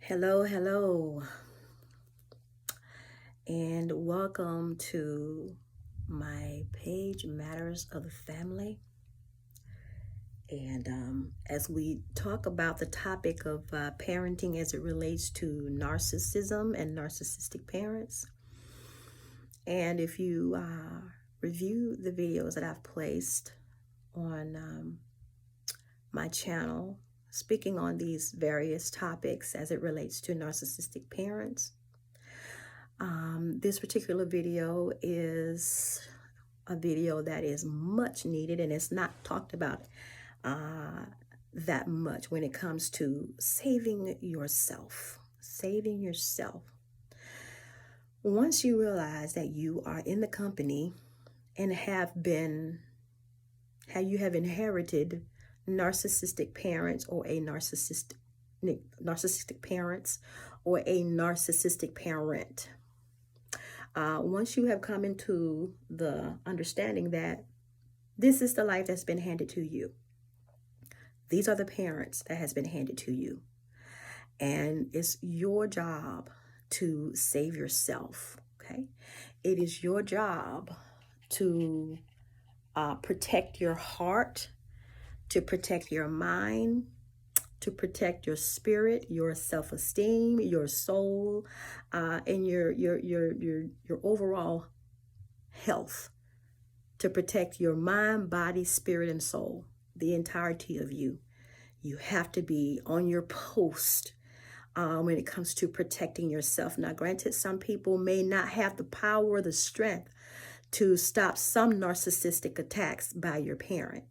Hello, hello, and welcome to my page Matters of the Family. And as we talk about the topic of parenting as it relates to narcissism and narcissistic parents, and if you review the videos that I've placed on my channel, speaking on these various topics as it relates to narcissistic parents, this particular video is a video that is much needed, and it's not talked about that much when it comes to saving yourself. Saving yourself. Once you realize that you are in the company and you have inherited narcissistic parents or a narcissistic parents or a narcissistic parent, once you have come into the understanding that this is the life that's been handed to you, these are the parents that has been handed to you, and it's your job to save yourself. Okay, it is your job to protect your heart, to protect your mind, to protect your spirit, your self-esteem, your soul, and your overall health, to protect your mind, body, spirit, and soul, the entirety of you. You have to be on your post when it comes to protecting yourself. Now, granted, some people may not have the power or the strength to stop some narcissistic attacks by your parent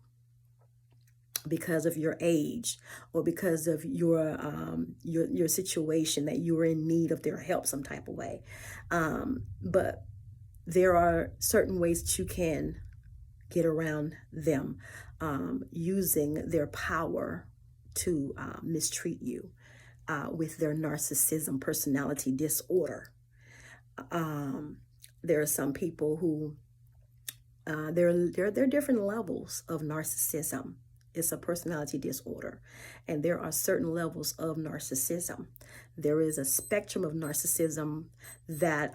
because of your age or because of your situation, that you are in need of their help some type of way. But there are certain ways that you can get around them using their power to mistreat you with their narcissism personality disorder. There are some people who there are different levels of narcissism. It's a personality disorder, and there are certain levels of narcissism. There is a spectrum of narcissism that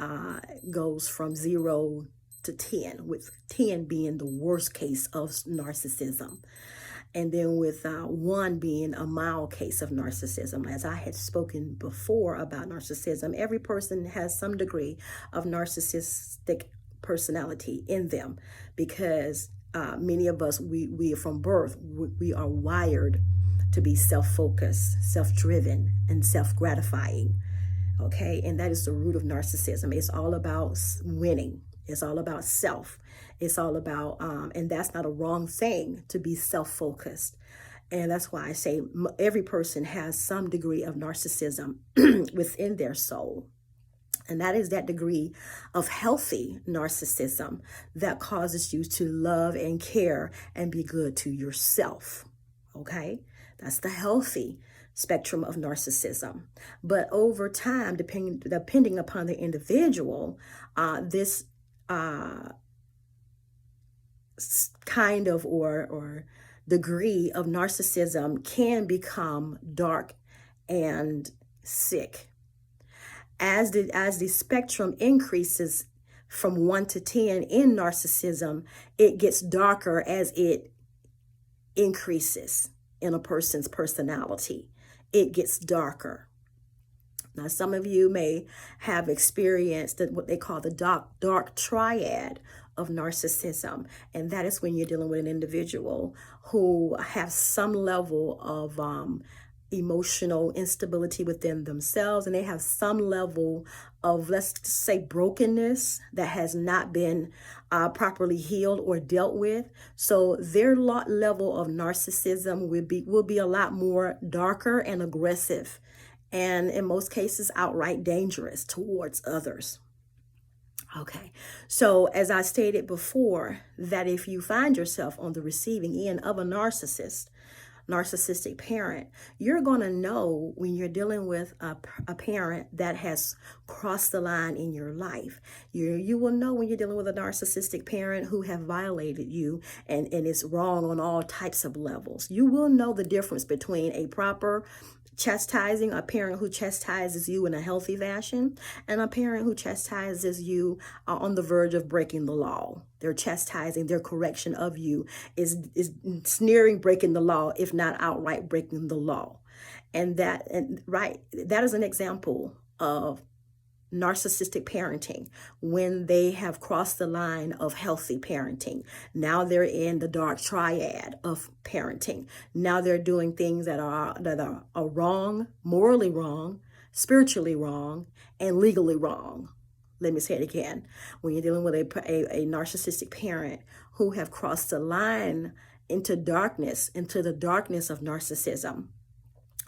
goes from 0 to 10, with 10 being the worst case of narcissism, and then with 1 being a mild case of narcissism. As I had spoken before about narcissism, every person has some degree of narcissistic personality in them, because many of us, we from birth, we are wired to be self-focused, self-driven, and self-gratifying. Okay, and that is the root of narcissism. It's all about winning. It's all about self. It's all about, and that's not a wrong thing, to be self-focused. And that's why I say every person has some degree of narcissism within their soul. And that is that degree of healthy narcissism that causes you to love and care and be good to yourself. Okay? That's the healthy spectrum of narcissism. But over time, depending upon the individual, this kind of or degree of narcissism can become dark and sick. As the spectrum increases from 1 to 10 in narcissism, it gets darker as it increases in a person's personality. It gets darker. Now, some of you may have experienced what they call the dark triad of narcissism, and that is when you're dealing with an individual who has some level of emotional instability within themselves, and they have some level of, let's say, brokenness that has not been properly healed or dealt with. So their level of narcissism will be a lot more darker and aggressive, and in most cases outright dangerous towards others. Okay, so as I stated before, that if you find yourself on the receiving end of a narcissistic parent, you're going to know when you're dealing with a parent that has crossed the line in your life. You will know when you're dealing with a narcissistic parent who have violated you and is wrong on all types of levels. You will know the difference between a proper chastising, a parent who chastises you in a healthy fashion, and a parent who chastises you on the verge of breaking the law. Their chastising, their correction of you is sneering breaking the law, if not outright breaking the law. And that is an example of narcissistic parenting, when they have crossed the line of healthy parenting. Now they're in the dark triad of parenting. Now they're doing things that are wrong, morally wrong, spiritually wrong, and legally wrong. Let me say it again. When you're dealing with a narcissistic parent who have crossed the line into darkness, into the darkness of narcissism,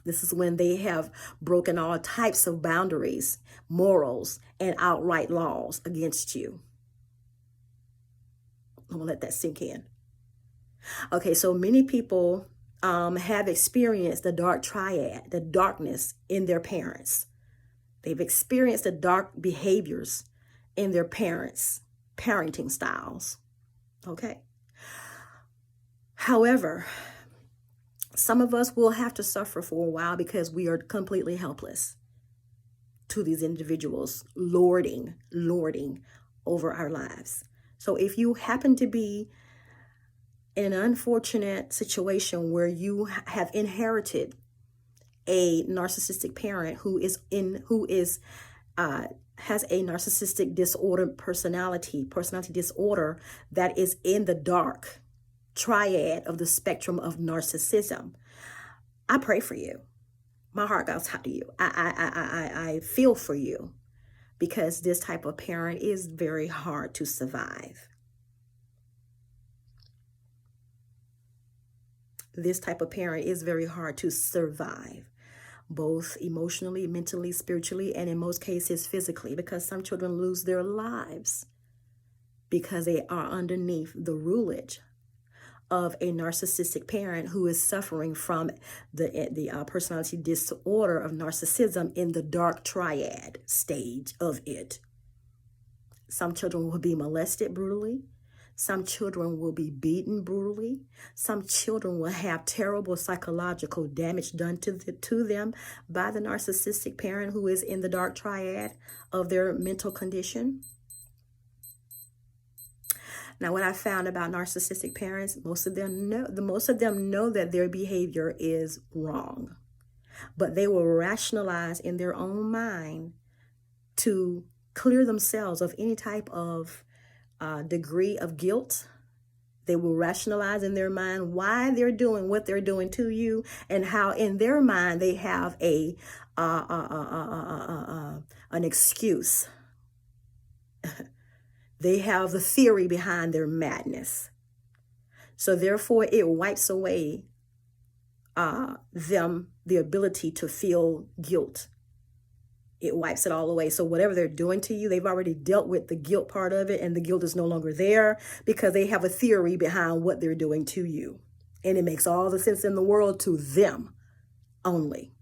this is when they have broken all types of boundaries, morals, and outright laws against you. I'm going to let that sink in. Okay, so many people have experienced the dark triad, the darkness in their parents. They've experienced the dark behaviors in their parents' parenting styles. Okay. However, some of us will have to suffer for a while because we are completely helpless to these individuals lording over our lives. So if you happen to be in an unfortunate situation where you have inherited a narcissistic parent who has a narcissistic disorder personality disorder that is in the dark triad of the spectrum of narcissism, I pray for you. My heart goes out to you. I feel for you, because this type of parent is very hard to survive. This type of parent is very hard to survive, both emotionally, mentally, spiritually, and in most cases physically, because some children lose their lives because they are underneath the rulage of a narcissistic parent who is suffering from the personality disorder of narcissism in the dark triad stage of it. Some children will be molested brutally. Some children will be beaten brutally. Some children will have terrible psychological damage done to them by the narcissistic parent who is in the dark triad of their mental condition. Now, what I found about narcissistic parents, most of them know that their behavior is wrong, but they will rationalize in their own mind to clear themselves of any type of degree of guilt. They will rationalize in their mind why they're doing what they're doing to you, and how in their mind they have an excuse. They have the theory behind their madness. So therefore, it wipes away the ability to feel guilt. It wipes it all away. So whatever they're doing to you, they've already dealt with the guilt part of it, and the guilt is no longer there because they have a theory behind what they're doing to you. And it makes all the sense in the world to them only.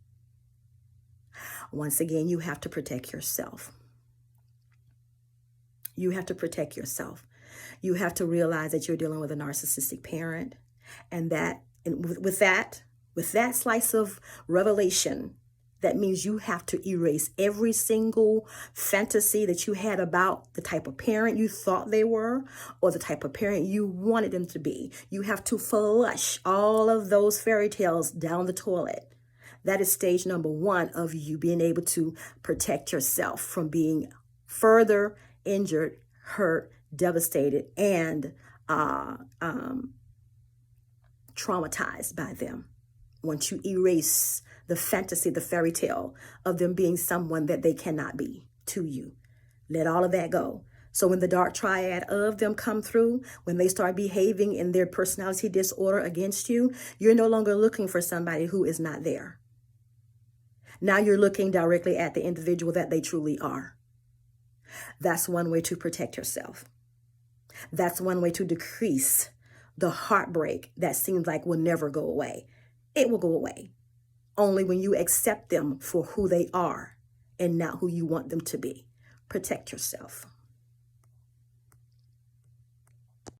Once again, you have to protect yourself. You have to protect yourself. You have to realize that you're dealing with a narcissistic parent, and with that slice of revelation, that means you have to erase every single fantasy that you had about the type of parent you thought they were, or the type of parent you wanted them to be. You have to flush all of those fairy tales down the toilet. That is stage number 1 of you being able to protect yourself from being further injured, hurt, devastated, and traumatized by them. Once you erase the fantasy, the fairy tale of them being someone that they cannot be to you, let all of that go. So when the dark triad of them come through, when they start behaving in their personality disorder against you, you're no longer looking for somebody who is not there. Now you're looking directly at the individual that they truly are. That's one way to protect yourself. That's one way to decrease the heartbreak that seems like will never go away. It will go away only when you accept them for who they are and not who you want them to be. Protect yourself.